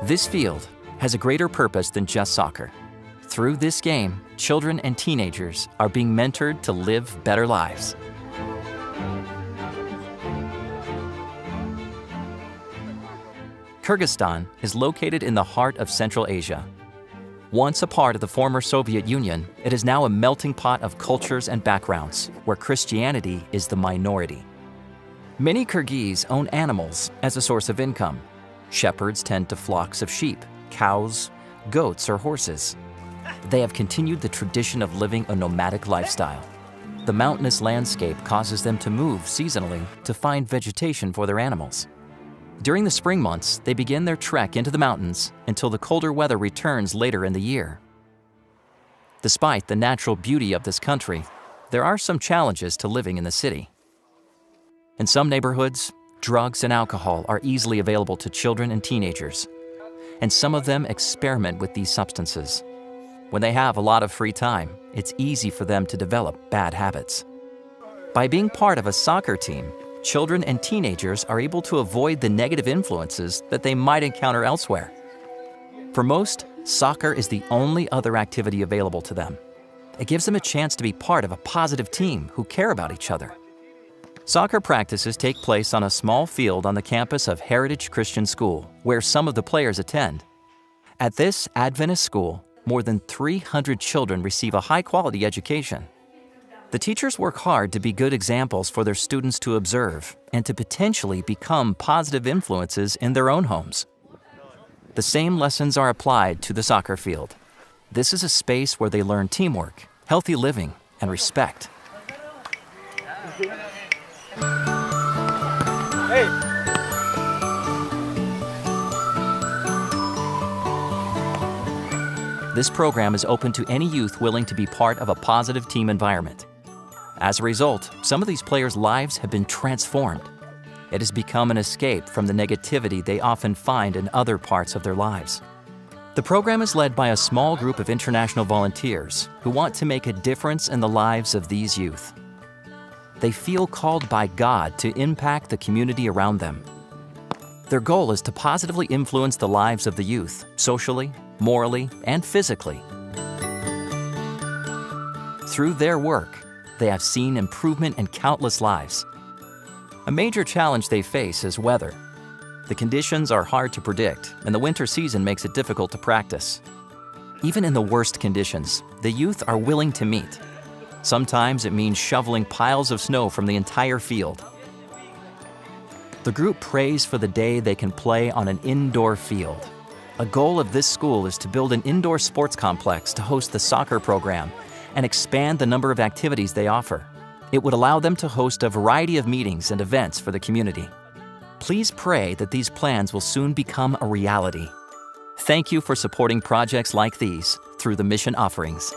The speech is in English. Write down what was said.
This field has a greater purpose than just soccer. Through this game, children and teenagers are being mentored to live better lives. Kyrgyzstan is located in the heart of Central Asia. Once a part of the former Soviet Union, it is now a melting pot of cultures and backgrounds, where Christianity is the minority. Many Kyrgyz own animals as a source of income. Shepherds tend to flocks of sheep, cows, goats, or horses. They have continued the tradition of living a nomadic lifestyle. The mountainous landscape causes them to move seasonally to find vegetation for their animals. During the spring months, they begin their trek into the mountains until the colder weather returns later in the year. Despite the natural beauty of this country, there are some challenges to living in the city. In some neighborhoods, drugs and alcohol are easily available to children and teenagers, and some of them experiment with these substances. When they have a lot of free time, it's easy for them to develop bad habits. By being part of a soccer team, children and teenagers are able to avoid the negative influences that they might encounter elsewhere. For most, soccer is the only other activity available to them. It gives them a chance to be part of a positive team who care about each other. Soccer practices take place on a small field on the campus of Heritage Christian School, where some of the players attend. At this Adventist school, more than 300 children receive a high-quality education. The teachers work hard to be good examples for their students to observe and to potentially become positive influences in their own homes. The same lessons are applied to the soccer field. This is a space where they learn teamwork, healthy living, and respect. This program is open to any youth willing to be part of a positive team environment. As a result, some of these players' lives have been transformed. It has become an escape from the negativity they often find in other parts of their lives. The program is led by a small group of international volunteers who want to make a difference in the lives of these youth. They feel called by God to impact the community around them. Their goal is to positively influence the lives of the youth, socially, morally, and physically. Through their work, they have seen improvement in countless lives. A major challenge they face is weather. The conditions are hard to predict, and the winter season makes it difficult to practice. Even in the worst conditions, the youth are willing to meet. Sometimes it means shoveling piles of snow from the entire field. The group prays for the day they can play on an indoor field. A goal of this school is to build an indoor sports complex to host the soccer program and expand the number of activities they offer. It would allow them to host a variety of meetings and events for the community. Please pray that these plans will soon become a reality. Thank you for supporting projects like these through the mission offerings.